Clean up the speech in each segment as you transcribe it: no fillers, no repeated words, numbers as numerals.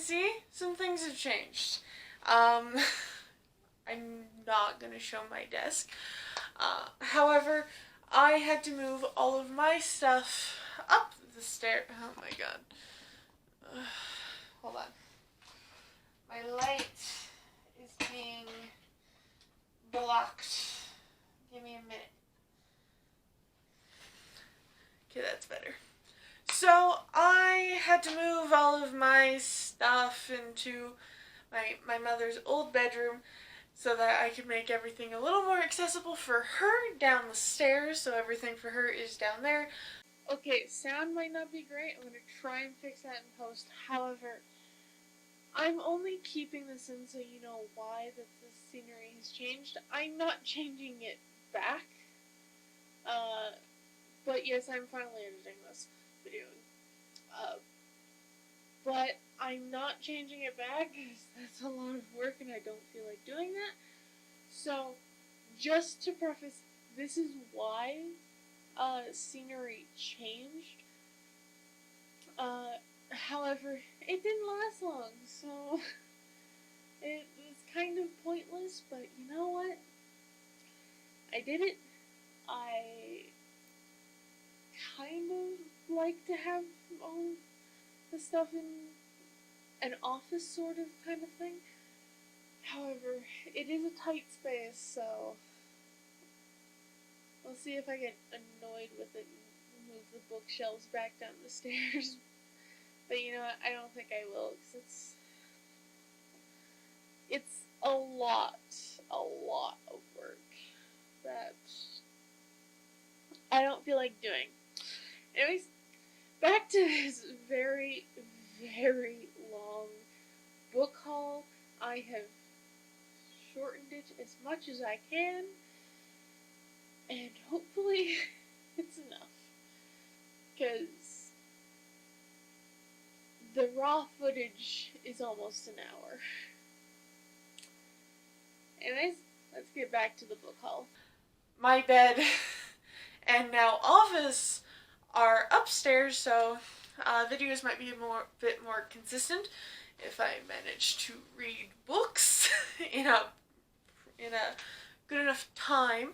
see, some things have changed. I'm not going to show my desk. However, I had to move all of my stuff up the stair. Oh my god. Hold on. My light is being blocked. Give me a minute. Okay, that's better. So I had to move all of my stuff into my mother's old bedroom so that I could make everything a little more accessible for her down the stairs, so everything for her is down there. Okay, sound might not be great. I'm going to try and fix that in post. However, I'm only keeping this in so you know why that the scenery has changed. I'm not changing it back. But yes, I'm finally editing this video. But I'm not changing it back because that's a lot of work and I don't feel like doing that. So, just to preface, this is why scenery changed. However, it didn't last long, so it was kind of pointless, but you know what? I did it. I kind of like to have all the stuff in an office sort of kind of thing. However, it is a tight space, so we'll see if I get annoyed with it and move the bookshelves back down the stairs. But you know what, I don't think I will, because it's a lot of work that I don't feel like doing. Anyways, back to this very, very long book haul. I have shortened it as much as I can, and hopefully it's enough, because the raw footage is almost an hour. Anyways, let's get back to the book haul. My bed and now office are upstairs, so videos might be a bit more consistent if I manage to read books in a good enough time.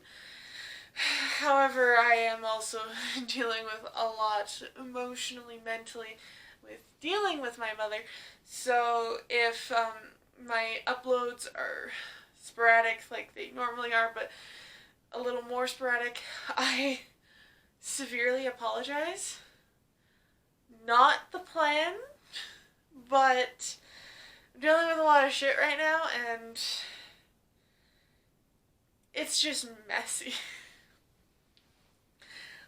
However, I am also dealing with a lot emotionally, mentally, with dealing with my mother. So if my uploads are sporadic like they normally are, but a little more sporadic, I severely apologize. Not the plan, but I'm dealing with a lot of shit right now, and it's just messy.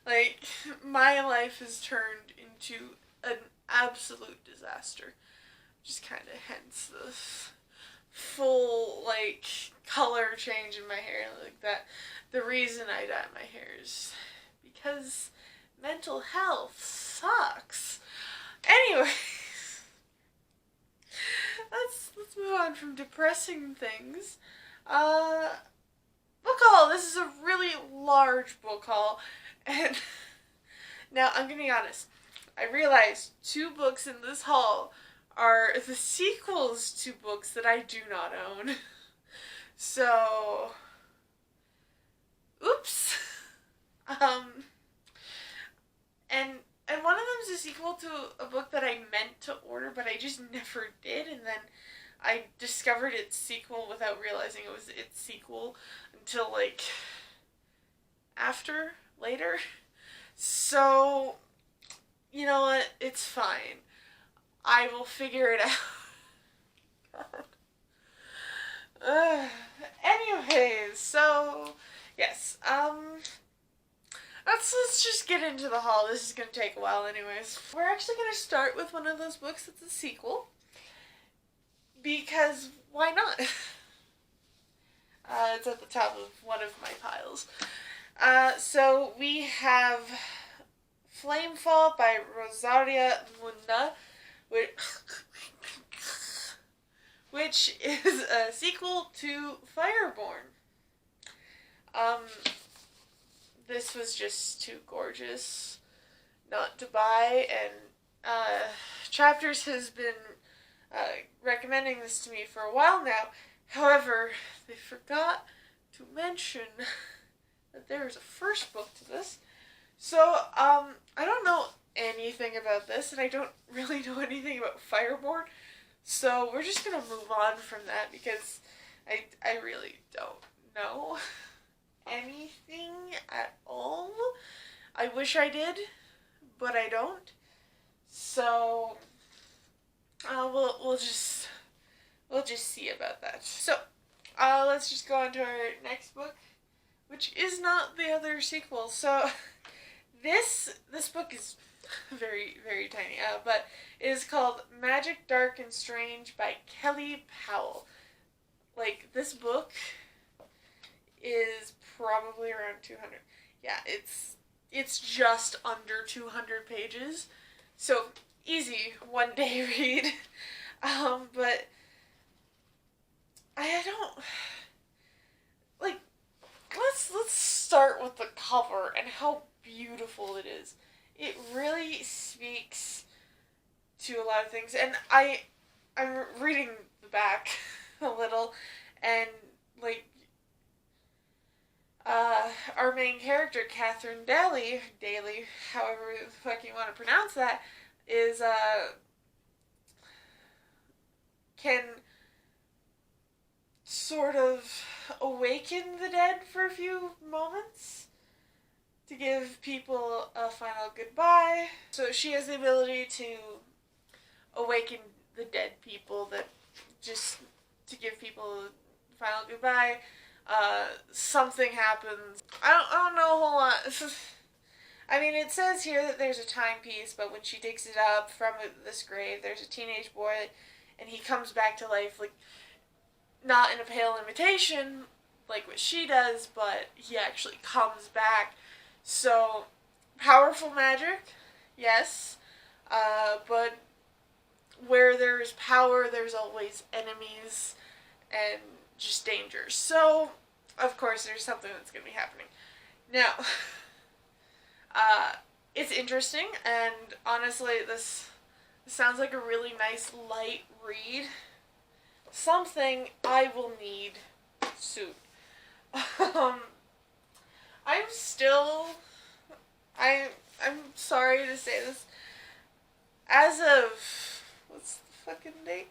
Like, my life has turned into an absolute disaster. Just kind of hence the full, like, color change in my hair like that. The reason I dye my hair is because mental health sucks. Anyways, let's move on from depressing things. Book haul. This is a really large book haul, and now I'm gonna be honest. I realized 2 books in this haul are the sequels to books that I do not own. So, oops. And one of them is a sequel to a book that I meant to order, but I just never did, and then I discovered its sequel without realizing it was its sequel until, like, later. So, you know what? It's fine. I will figure it out. Anyways, so, yes, let's just get into the haul. This is going to take a while anyways. We're actually going to start with one of those books that's a sequel, because why not? It's at the top of one of my piles. So we have Flamefall by Rosaria Munda, which is a sequel to Fireborn. This was just too gorgeous not to buy, and Chapters has been recommending this to me for a while now. However, they forgot to mention that there is a first book to this. So, I don't know anything about this, and I don't really know anything about Fireborn. So we're just gonna move on from that because I really don't know anything at all. I wish I did, but I don't. So we'll just see about that. So let's just go on to our next book, which is not the other sequel. So this book is very, very tiny, but it is called Magic, Dark, and Strange by Kelly Powell. Like, this book is probably around 200. Yeah, it's just under 200 pages. So, easy one-day read. But I don't... Like, let's start with the cover and how beautiful it is. It really speaks to a lot of things, and I'm reading the back a little, and like our main character, Catherine Daly, however the fuck you want to pronounce that, is can sort of awaken the dead for a few moments to give people a final goodbye. So she has the ability to awaken the dead people, that just to give people a final goodbye. Something happens. I don't know a whole lot. I mean, it says here that there's a timepiece, but when she digs it up from this grave, there's a teenage boy, and he comes back to life, like, not in a pale imitation, like what she does, but he actually comes back. So, powerful magic, yes, but where there's power, there's always enemies and just danger. So, of course, there's something that's going to be happening. Now, it's interesting, and honestly, this sounds like a really nice, light read. Something I will need soon. I'm sorry to say this. As of, what's the fucking date?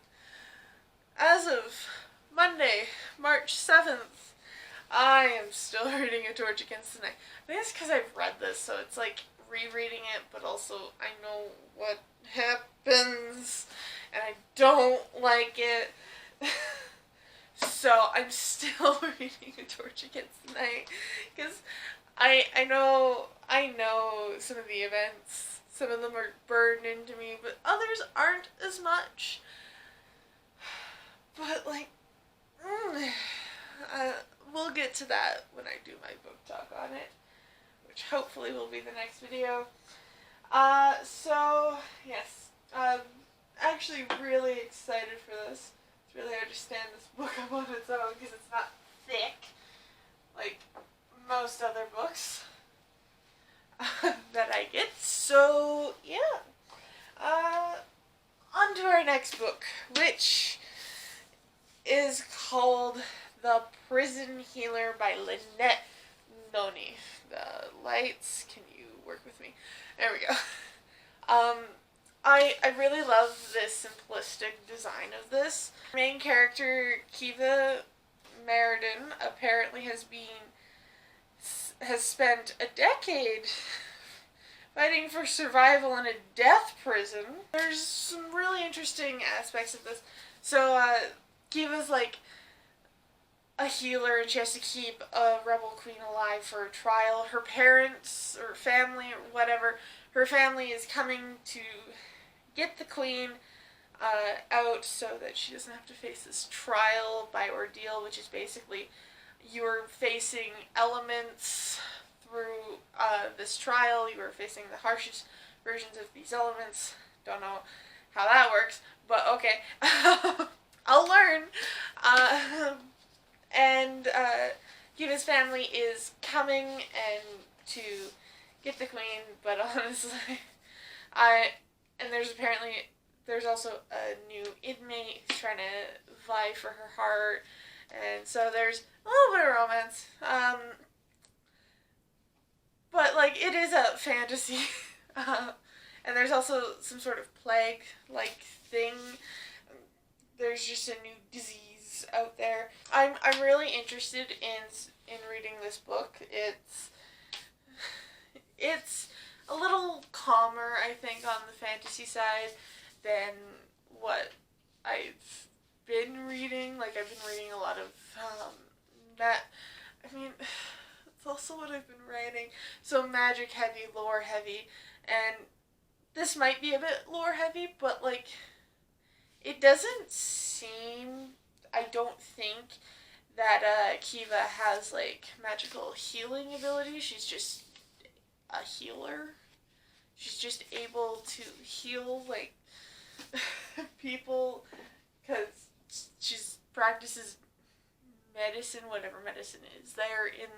As of Monday, March 7th, I am still reading A Torch Against the Night. I think it's because I've read this, so it's like rereading it, but also I know what happens, and I don't like it. So I'm still reading A Torch Against the Night, because I know some of the events, some of them are burned into me, but others aren't as much. But like, we'll get to that when I do my book talk on it, which hopefully will be the next video. So yes, actually really excited for this. It's really hard to stand this book up on its own because it's not thick like most other books that I get. So yeah, on to our next book, which is called The Prison Healer by Lynette Noni. The lights, can you work with me? There we go. I really love this simplistic design of this. Main character, Kiva Meriden, apparently has spent a decade fighting for survival in a death prison. There's some really interesting aspects of this. So, Kiva's like a healer, and she has to keep a rebel queen alive for a trial. Her parents, or family, or whatever, her family is coming to get the queen out so that she doesn't have to face this trial by ordeal, which is basically you're facing elements through this trial. You are facing the harshest versions of these elements. Don't know how that works, but okay. I'll learn. And Kiva's family is coming and to get the queen, but honestly, and there's apparently there's also a new inmate who's trying to vie for her heart, and so there's a little bit of romance. But, like, it is a fantasy. And there's also some sort of plague-like thing. There's just a new disease out there. I'm really interested in reading this book. It's a little calmer, I think, on the fantasy side than what I've been reading. Like, I've been reading a lot of it's also what I've been writing. So magic heavy, lore heavy, and this might be a bit lore heavy, but, like, it doesn't seem, I don't think, that Kiva has, like, magical healing abilities. She's just a healer. She's just able to heal, like, people, because she practices medicine, whatever medicine is there in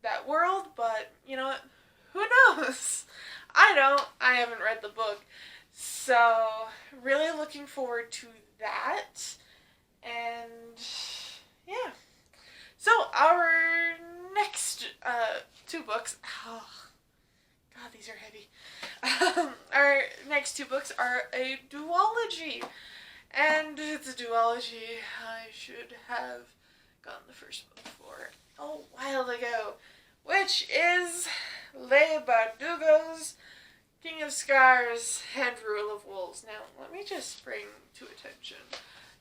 that world, but, you know what, who knows? I haven't read the book, so really looking forward to that, and yeah. So our next two books, oh god, these are heavy. Our next two books are a duology, and it's a duology I should have gotten the first book for a while ago, which is Le Bardugo's King of Scars and Rule of Wolves. Now, let me just bring to attention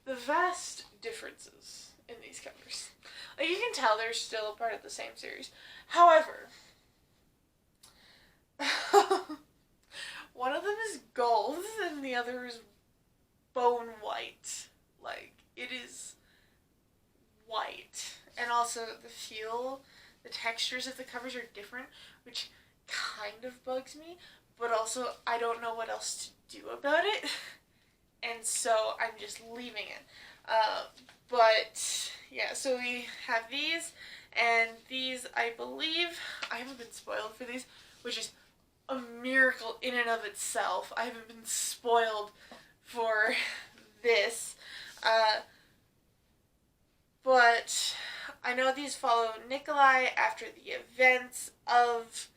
the vast differences in these covers. Like, you can tell they're still part of the same series. However, one of them is gold and the other is bone white. Like, it is white. And also the feel, the textures of the covers are different, which kind of bugs me, but also I don't know what else to do about it. And so I'm just leaving it. But yeah, so we have these, and these, I believe, I haven't been spoiled for these, which is a miracle in and of itself. I haven't been spoiled for this. But I know these follow Nikolai after the events of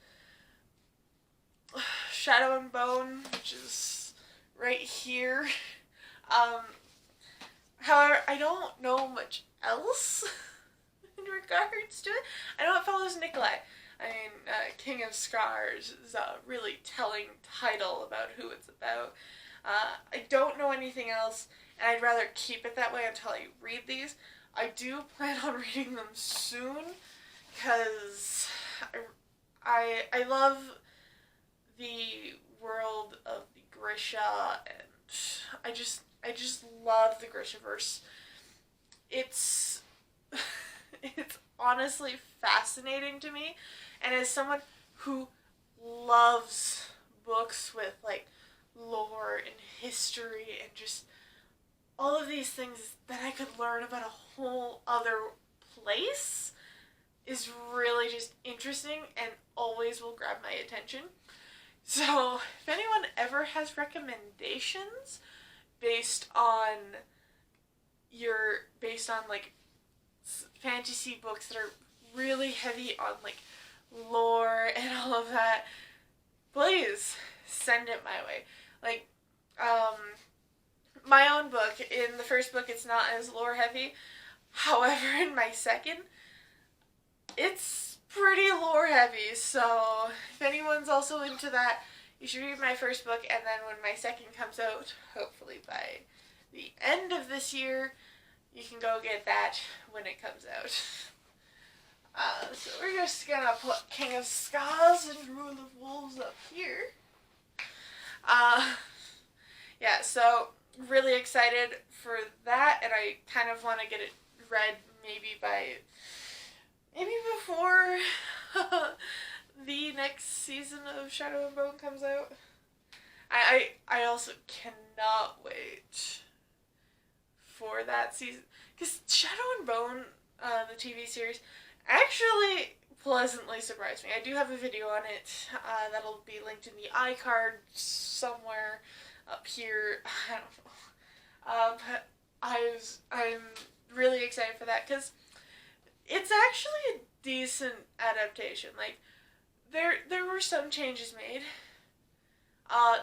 Shadow and Bone, which is right here. However, I don't know much else in regards to it. I know it follows Nikolai. I mean, King of Scars is a really telling title about who it's about. I don't know anything else, and I'd rather keep it that way until I read these. I do plan on reading them soon, because I love the world of the Grisha, and I just love the Grishaverse. It's honestly fascinating to me, and as someone who loves books with, like, lore and history and just all of these things that I could learn about a whole other place, is really just interesting and always will grab my attention. So if anyone ever has recommendations based on like fantasy books that are really heavy on, like, lore and all of that, please send it my way. Like, my own book, in the first book it's not as lore heavy, however in my second it's pretty lore heavy, so if anyone's also into that, you should read my first book, and then when my second comes out, hopefully by the end of this year, you can go get that when it comes out. So we're just gonna put King of Scars and Rule of Wolves up here. Yeah, so really excited for that, and I kind of want to get it read maybe before the next season of Shadow and Bone comes out. I also cannot wait for that season, because Shadow and Bone, the TV series, actually pleasantly surprised me. I do have a video on it that'll be linked in the iCard somewhere up here. I don't know. But I'm really excited for that because it's actually a decent adaptation. Like, there were some changes made.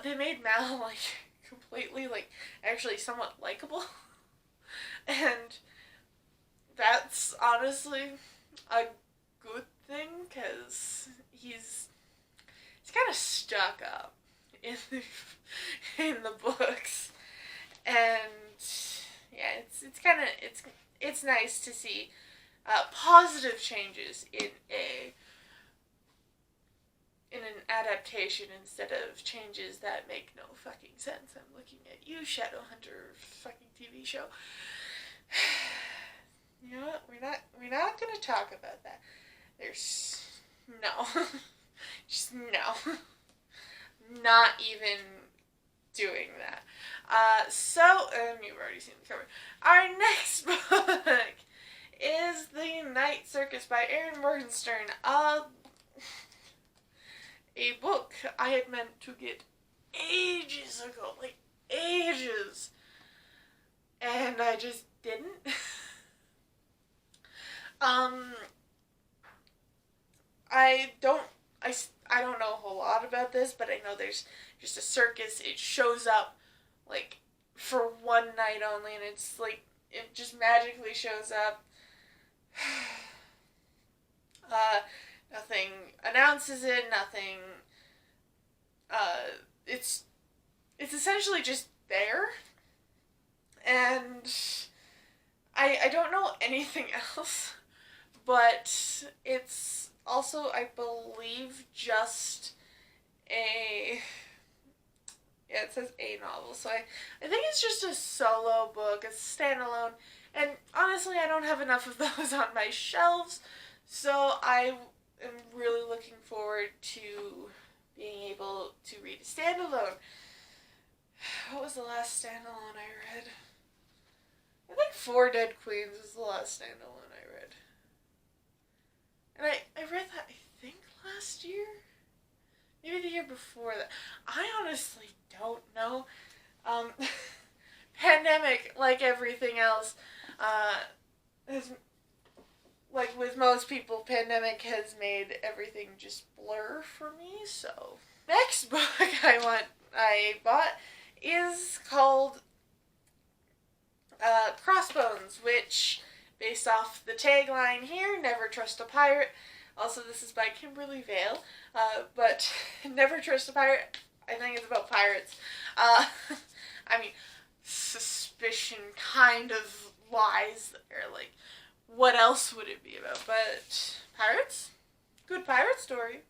They made Mal, like, completely, like, actually somewhat likable. And that's honestly a good thing, because he's kind of stuck up in the books. And yeah, it's nice to see positive changes in an adaptation instead of changes that make no fucking sense. I'm looking at you, Shadowhunter fucking TV show. You know what? We're not gonna talk about that. There's no. Just no. Not even doing that. You've already seen the cover. Our next book is The Night Circus by Erin Morgenstern. A book I had meant to get ages ago. Like, ages. And I just didn't. I don't know a whole lot about this, but I know there's just a circus. It shows up, like, for one night only, and it's, like, it just magically shows up. Nothing announces it, nothing, it's essentially just there, and I don't know anything else, but it's also, I believe, just it says a novel, so I think it's just a solo book, a standalone, and honestly, I don't have enough of those on my shelves, so I am really looking forward to being able to read a standalone. What was the last standalone I read? I think Four Dead Queens was the last standalone I read. And I read that, I think, last year? Maybe the year before that. I honestly don't know. Pandemic, like everything else, has, like with most people, pandemic has made everything just blur for me, so. Next book I bought is called Crossbones, which, based off the tagline here, Never Trust a Pirate. Also, this is by Kimberly Vale, but Never Trust a Pirate, I think it's about pirates. I mean, suspicion kind of lies there, like, what else would it be about? But pirates? Good pirate story.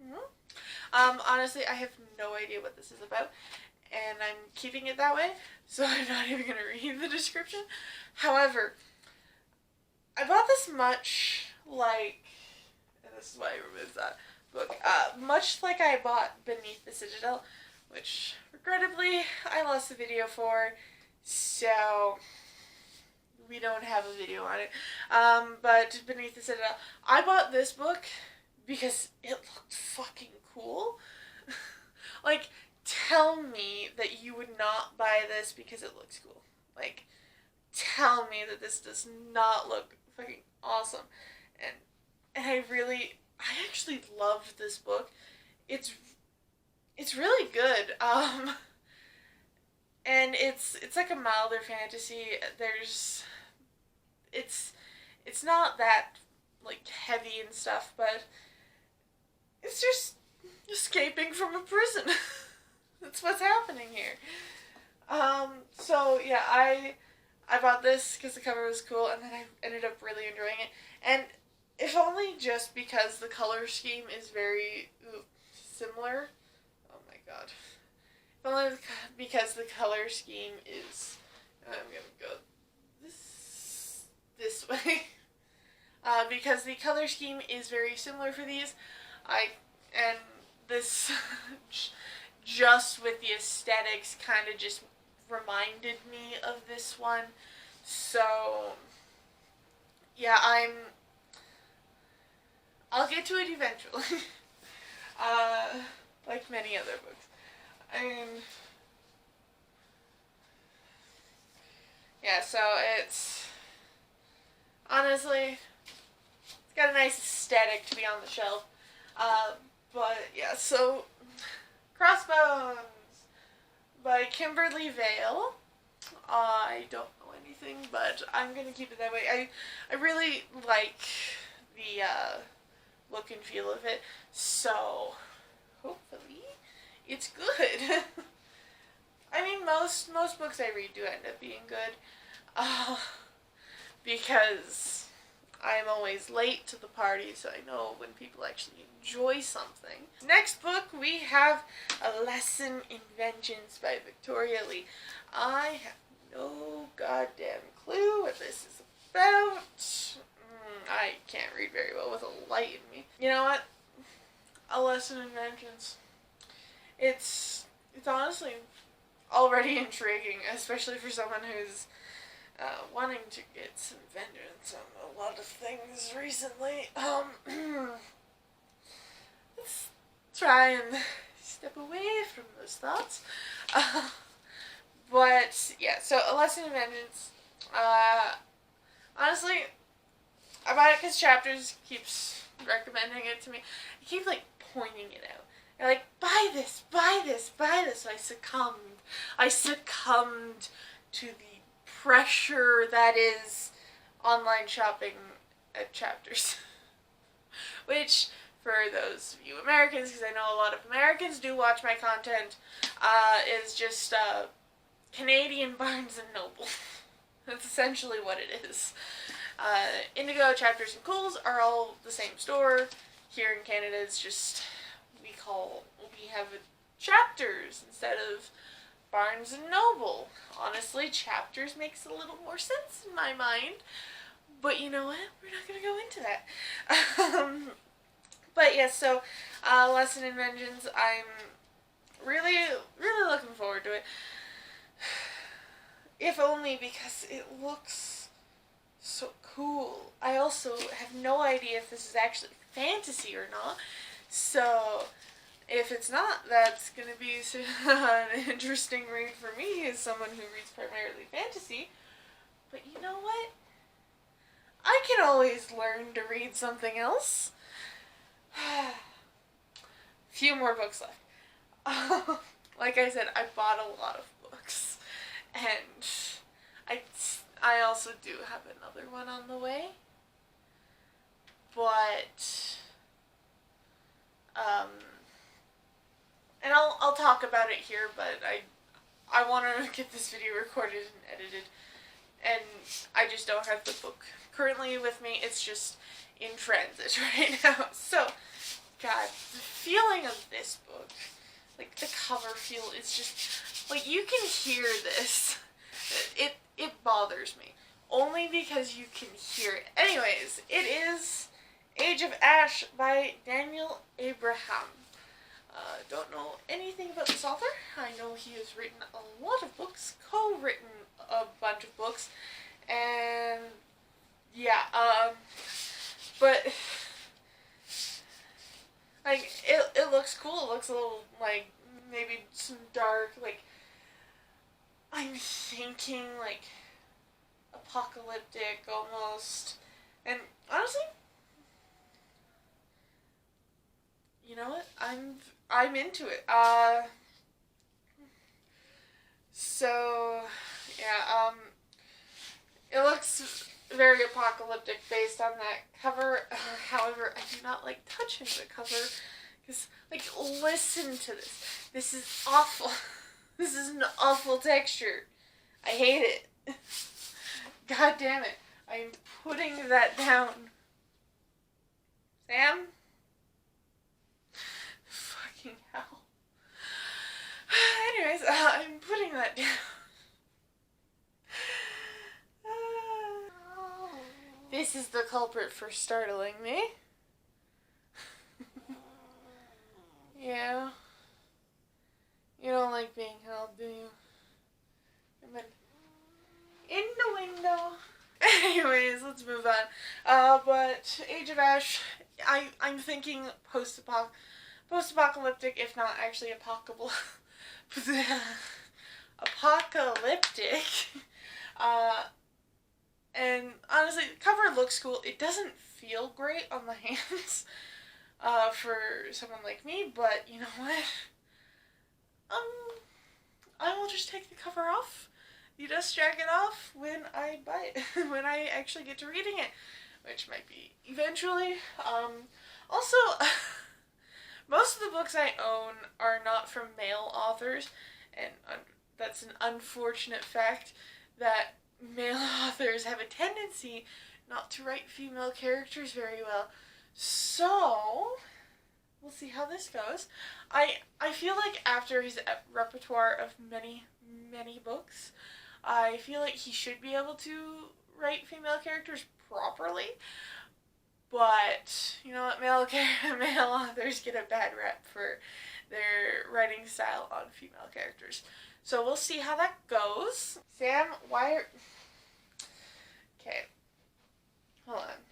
Mm-hmm. Honestly, I have no idea what this is about, and I'm keeping it that way, so I'm not even going to read the description. However, I bought this much like, and this is why I removed that book, much like I bought Beneath the Citadel, which, regrettably, I lost the video for, so we don't have a video on it. But Beneath the Citadel, I bought this book because it looked fucking cool. Like, tell me that you would not buy this because it looks cool. Like, tell me that this does not look fucking awesome. And I actually loved this book. It's really good. And it's like a milder fantasy. It's not that, like, heavy and stuff, but it's just escaping from a prison. That's what's happening here. So yeah, I bought this because the cover was cool, and then I ended up really enjoying it. And if only just because the color scheme is very similar. Oh my god. If only because the color scheme is, I'm gonna go this way. Because the color scheme is very similar for these, and this just with the aesthetics kind of just reminded me of this one. So yeah, I'll get to it eventually. Like many other books. I mean, yeah, so it's, honestly, it's got a nice aesthetic to be on the shelf. But, yeah, so, Crossbones by Kimberly Vale. I don't know anything, but I'm going to keep it that way. I really like the look and feel of it, so hopefully it's good. I mean, most books I read do end up being good, because I'm always late to the party, so I know when people actually enjoy something. Next book, we have A Lesson in Vengeance by Victoria Lee. I have no goddamn clue what this is about. I can't read very well with a light in me. You know what? A Lesson in Vengeance. It's honestly already intriguing, especially for someone who's wanting to get some vengeance on a lot of things recently. Let's try and step away from those thoughts. But, yeah, so A Lesson in Vengeance. Honestly, I bought it because Chapters keeps recommending it to me. I keep, like, pointing it out. They're like, buy this, buy this, buy this. So I succumbed to the pressure that is online shopping at Chapters. Which, for those of you Americans, because I know a lot of Americans do watch my content, is just Canadian Barnes & Noble. That's essentially what it is. Indigo, Chapters, and Kohl's are all the same store. Here in Canada, it's just, we have Chapters instead of Barnes & Noble. Honestly, Chapters makes a little more sense in my mind. But you know what? We're not going to go into that. But yes, so, Lesson in Vengeance, I'm really, really looking forward to it. If only because it looks so cool. I also have no idea if this is actually fantasy or not. So, if it's not, that's going to be an interesting read for me as someone who reads primarily fantasy. But you know what? I can always learn to read something else. Few more books left. Like I said, I bought a lot of books. And I also do have another one on the way. But, and I'll talk about it here, but I want to get this video recorded and edited. And I just don't have the book currently with me. It's just in transit right now. So, God, the feeling of this book, like the cover feel, is just, like, you can hear this. It bothers me. Only because you can hear it. Anyways, it is Age of Ash by Daniel Abraham. Don't know anything about this author. I know he has written a lot of books, co-written a bunch of books, and yeah, but like it looks cool. It looks a little like maybe some dark, like I'm thinking like apocalyptic almost, and honestly, you know what? I'm into it. So yeah, it looks very apocalyptic based on that cover. However, I do not like touching the cover because, like, listen to this. This is awful. This is an awful texture. I hate it. God damn it. I'm putting that down. Sam? Fucking hell. Anyways, I'm putting that down. This is the culprit for startling me. Yeah. You don't like being held, do you? I'm in the window. Anyways, let's move on. But Age of Ash, I'm thinking post-apocalyptic, if not actually apocalyptic. And honestly, the cover looks cool. It doesn't feel great on the hands for someone like me, but you know what? I will just take the cover off. You just drag it off when I buy it, when I actually get to reading it, which might be eventually. Also, most of the books I own are not from male authors, and that's an unfortunate fact that male authors have a tendency not to write female characters very well. So, we'll see how this goes. I feel like after his repertoire of many books, I feel like he should be able to write female characters properly. But, you know what, male authors get a bad rep for their writing style on female characters. So we'll see how that goes. Sam, why are... Okay. Hold on.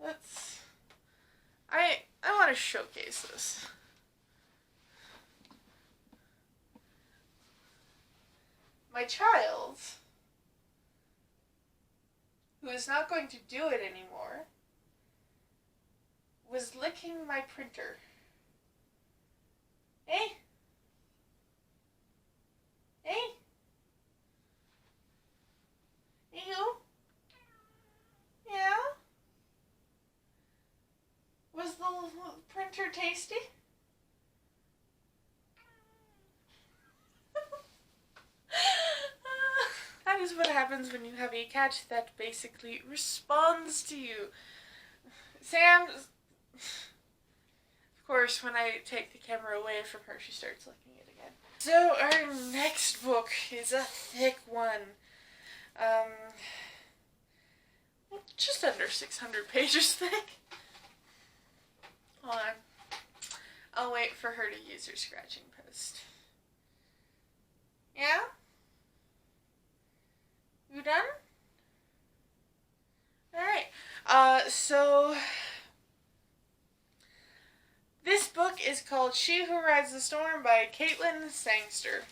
Let's... I want to showcase this. My child, who is not going to do it anymore, was licking my printer. Hey? Hey? Hey, you? Yeah? Was the printer tasty? That is what happens when you have a cat that basically responds to you. Sam, of course, when I take the camera away from her, she starts licking it again. So our next book is a thick one. Just under 600 pages thick. Hold on. I'll wait for her to use her scratching post. Yeah? You done? Alright. So this book is called She Who Rides the Storm by Caitlyn Sangster.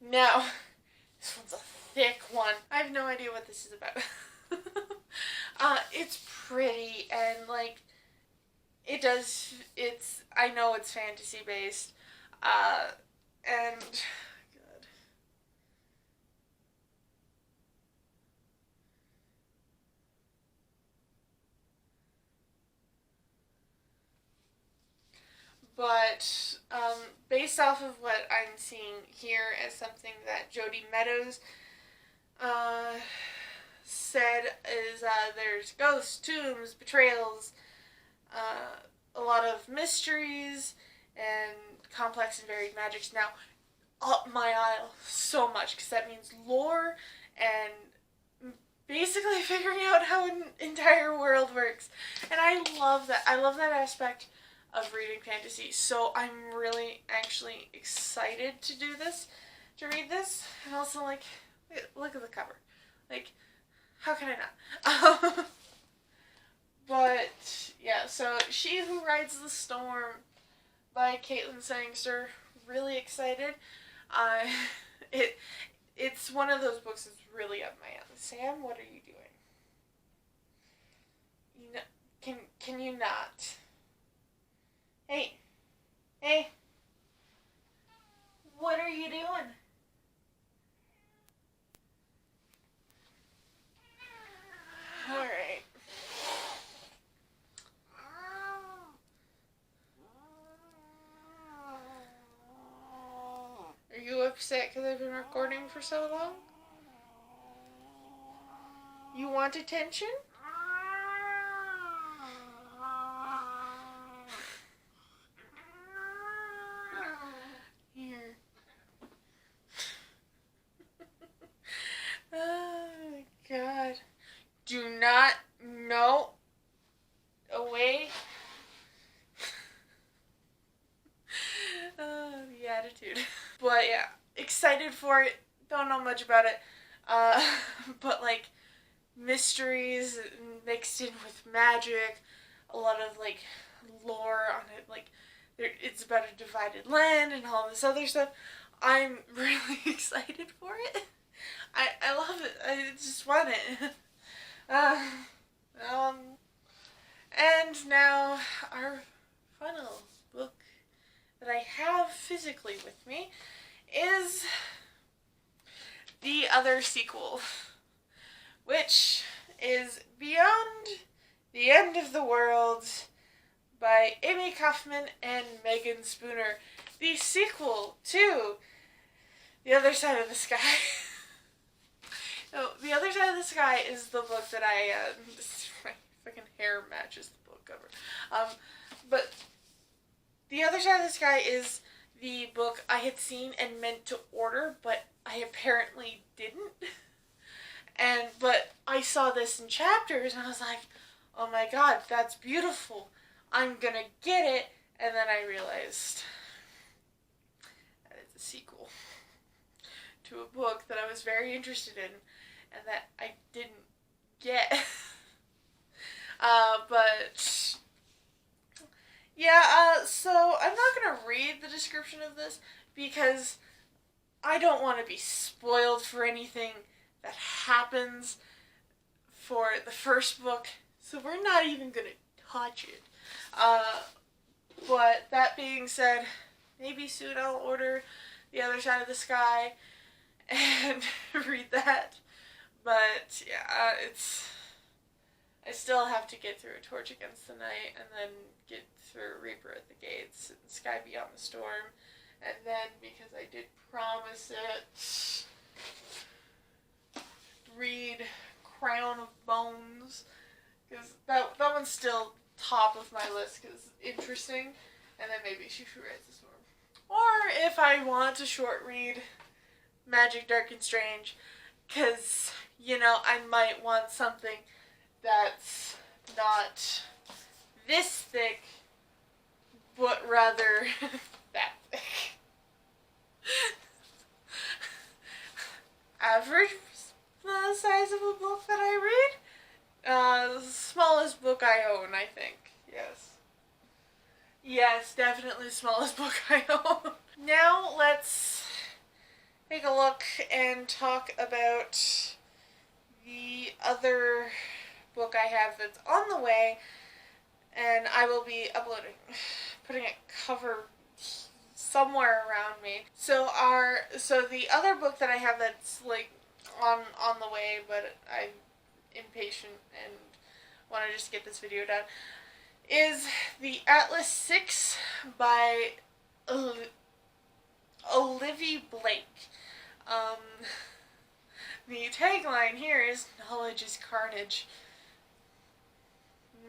Now, this one's a thick one. I have no idea what this is about. It's pretty and like I know it's fantasy based, and good. But based off of what I'm seeing here as something that Jody Meadows said is there's ghosts, tombs, betrayals, a lot of mysteries, and complex and varied magics. Now, up my aisle so much, because that means lore and basically figuring out how an entire world works. And I love that. I love that aspect of reading fantasy. So I'm really actually excited to do this, to read this. And also, like, look at the cover. Like, how can I not? But, yeah, so She Who Rides the Storm by Caitlyn Sangster. Really excited. It's one of those books that's really up my alley. Sam, what are you doing? You know, can you not? Hey. Hey. What are you doing? Alright. Are you upset because I've been recording for so long? You want attention? Here. Oh my god. Do not, no. Away. The attitude. But yeah, excited for it. Don't know much about it. But like mysteries mixed in with magic. a lot of, like, lore on it, like, it's about a divided land and all this other stuff. I'm really excited for it. I love it. I just want it. And now our final book that I have physically with me is the other sequel, which is Beyond the End of the World by Amy Kaufman and Megan Spooner, the sequel to The Other Side of the Sky. No, The Other Side of the Sky is the book that my fucking hair matches the book cover. But The Other Side of the Sky is the book I had seen and meant to order, but I apparently didn't. But I saw this in chapters, and I was like, oh my god, that's beautiful. I'm gonna get it. And then I realized that it's a sequel to a book that I was very interested in and that I didn't get. But yeah, so I'm not gonna read the description of this because I don't want to be spoiled for anything that happens for the first book, so we're not even gonna touch it. But that being said, maybe soon I'll order The Other Side of the Sky and read that. But yeah, I still have to get through A Torch Against the Night, and then get through Reaper at the Gates and Sky Beyond the Storm, and then, because I did promise it, read Crown of Bones, because that one's still top of my list because it's interesting, and then maybe Shushu Rides the Storm. Or if I want to short read Magic, Dark, and Strange, because, you know, I might want something that's not this thick, but rather that thick. Average size of a book that I read. Smallest book I own, I think. Yes. Yes, definitely smallest book I own. Now let's take a look and talk about the other book I have that's on the way, and I will be putting a cover somewhere around me. So the other book that I have that's like on the way, but I'm impatient and want to just get this video done, is the Atlas 6 by Olivie Blake. The tagline here is "Knowledge is Carnage."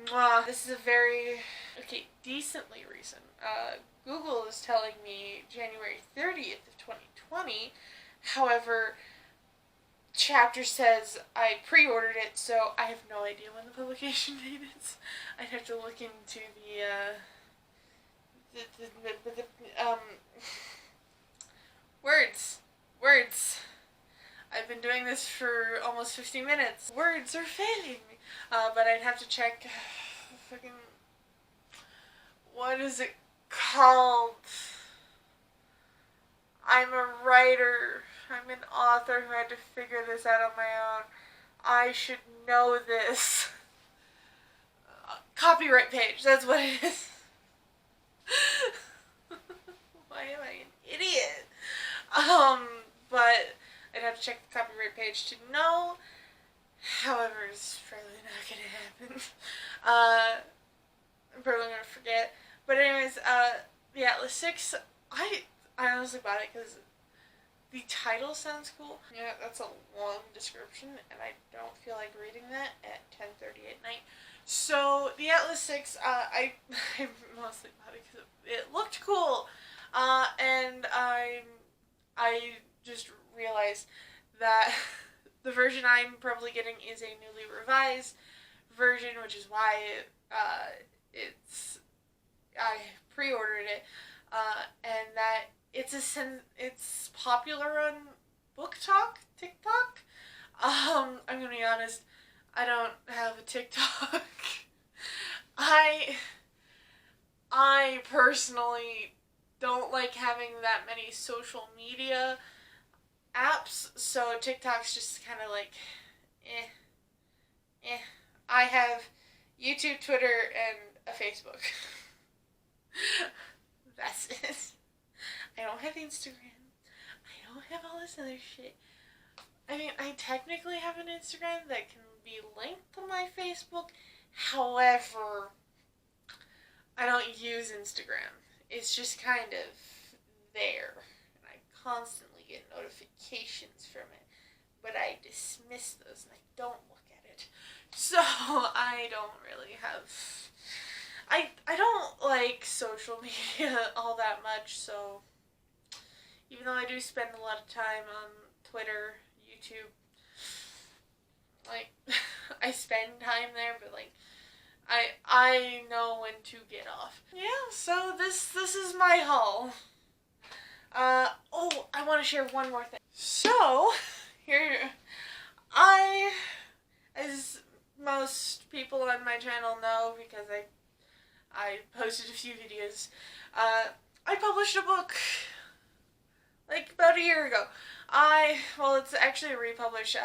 Mwah. This is a very, decently recent. Google is telling me January 30th of 2020. However, Chapter says I pre-ordered it, so I have no idea when the publication date is. I'd have to look into words. I've been doing this for almost 50 minutes. Words are failing me. But I'd have to check what is it called? I'm a writer. I'm an author who had to figure this out on my own. I should know this. Copyright page, that's what it is. Why am I an idiot? But I'd have to check the copyright page to know. However, it's probably not gonna happen. I'm probably gonna forget. But anyways, the Atlas 6, I honestly bought it because the title sounds cool. Yeah, that's a long description, and I don't feel like reading that at 10:30 at night. So, the Atlas 6, I mostly bought it because it looked cool. And I just realized that the version I'm probably getting is a newly revised version, which is why I pre-ordered it, and that it's popular on TikTok. I'm gonna be honest, I don't have a TikTok. I personally don't like having that many social media apps, so TikTok's just kind of like, eh, eh. I have YouTube, Twitter, and a Facebook. That's it. I don't have Instagram. I don't have all this other shit. I mean, I technically have an Instagram that can be linked to my Facebook. However, I don't use Instagram. It's just kind of there. And I constantly get notifications from it. But I dismiss those and I don't look at it. So I don't really have... I don't like social media all that much, so even though I do spend a lot of time on Twitter, YouTube, like, I spend time there, but like, I know when to get off. Yeah, so this is my haul. Oh, I want to share one more thing. So, here, as most people on my channel know, because I posted a few videos, I published a book, like, about a year ago. Well, it's actually republished.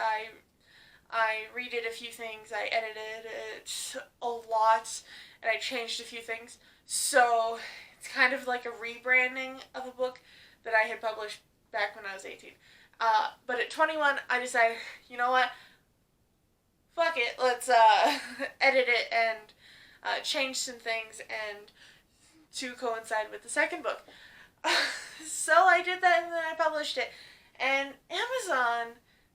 I redid a few things, I edited it a lot, and I changed a few things. So, it's kind of like a rebranding of a book that I had published back when I was 18. But at 21, I decided, you know what? Fuck it, let's edit it and change some things and to coincide with the second book. So I did that and then I published it. And Amazon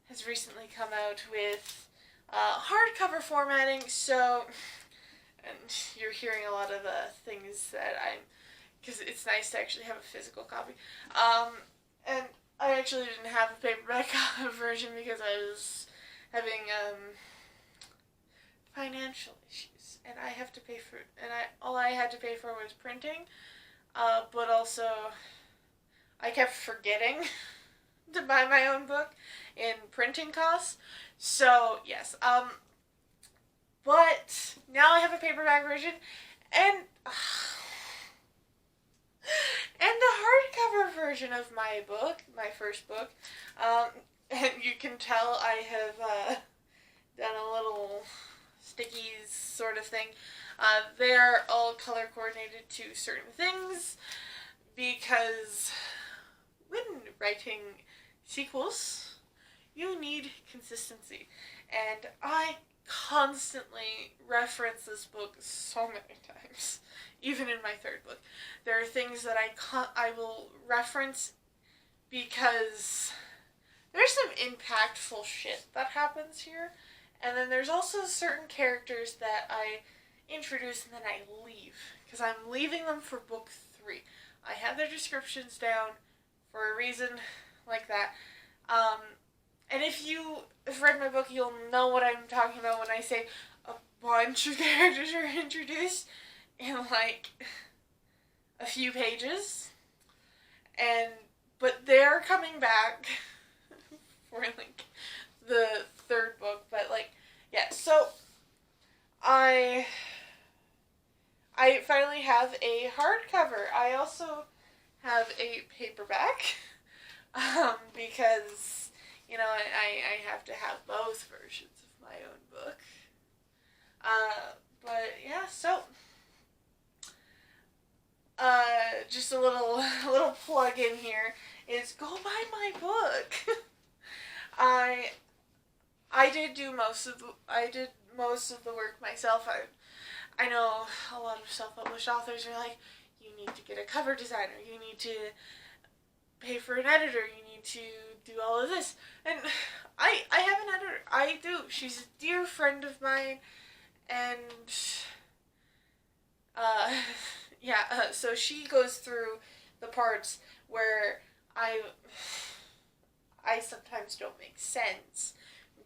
has recently come out with hardcover formatting, so, and you're hearing a lot of things that because it's nice to actually have a physical copy. And I actually didn't have a paperback version because I was having financial issues, and I have to pay for, and all I had to pay for was printing, but also I kept forgetting to buy my own book in printing costs. So yes, but now I have a paperback version, and the hardcover version of my book, my first book, and you can tell I have done a little stickies sort of thing. They're all color coordinated to certain things because when writing sequels, you need consistency. And I constantly reference this book so many times, even in my third book. There are things that I will reference because there's some impactful shit that happens here. And then there's also certain characters that I introduce and then I leave, because I'm leaving them for book 3. I have their descriptions down for a reason like that. And if you have read my book, you'll know what I'm talking about when I say a bunch of characters are introduced in like a few pages. But they're coming back for like the third book, but like, yeah, so I finally have a hardcover. I also have a paperback, because, you know, I have to have both versions of my own book. But yeah, so just a little plug in here is go buy my book. I did most of the work myself. I know a lot of self-published authors are like, you need to get a cover designer, you need to pay for an editor, you need to do all of this. And I have an editor. I do. She's a dear friend of mine, and yeah, so she goes through the parts where I sometimes don't make sense,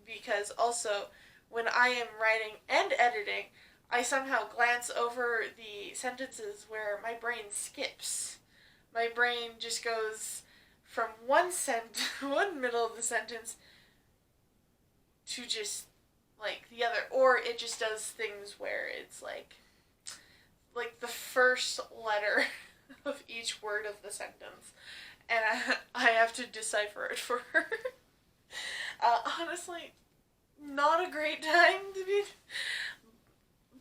because also when I am writing and editing, I somehow glance over the sentences where my brain skips. My brain just goes from one middle of the sentence to just like the other, or it just does things where it's like like the first letter of each word of the sentence, and I have to decipher it for her. Honestly, not a great time to be,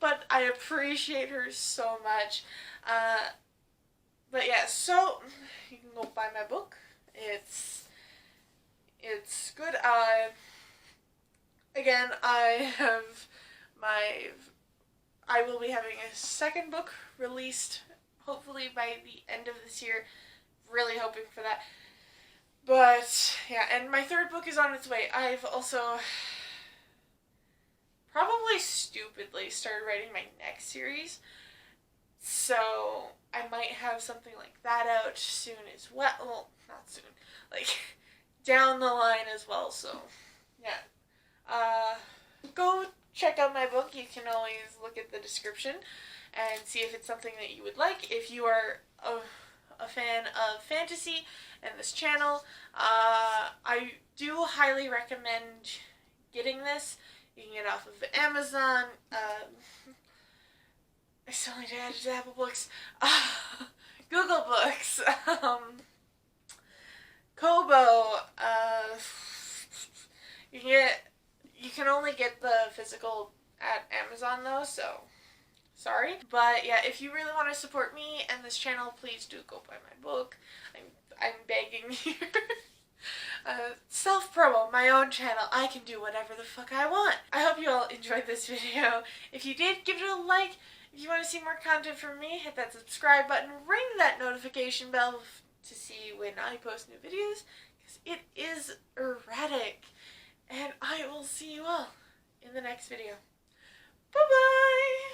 but I appreciate her so much. But yeah, so you can go buy my book. It's good. Again, I will be having a second book released hopefully by the end of this year. Really hoping for that. But yeah, and my third book is on its way. I've also probably stupidly started writing my next series, so I might have something like that out soon as well. Well, not soon, like down the line as well. So yeah, go check out my book. You can always look at the description and see if it's something that you would like. If you are a fan of fantasy and this channel, I do highly recommend getting this. You can get it off of Amazon. I still need to add it to Apple Books. Google Books. Kobo. You can only get the physical at Amazon though, so sorry. But yeah, if you really want to support me and this channel, please do go buy my book. I'm begging you. Self-promo, my own channel. I can do whatever the fuck I want. I hope you all enjoyed this video. If you did, give it a like. If you want to see more content from me, hit that subscribe button, ring that notification bell to see when I post new videos, because it is erratic. And I will see you all in the next video. Bye-bye!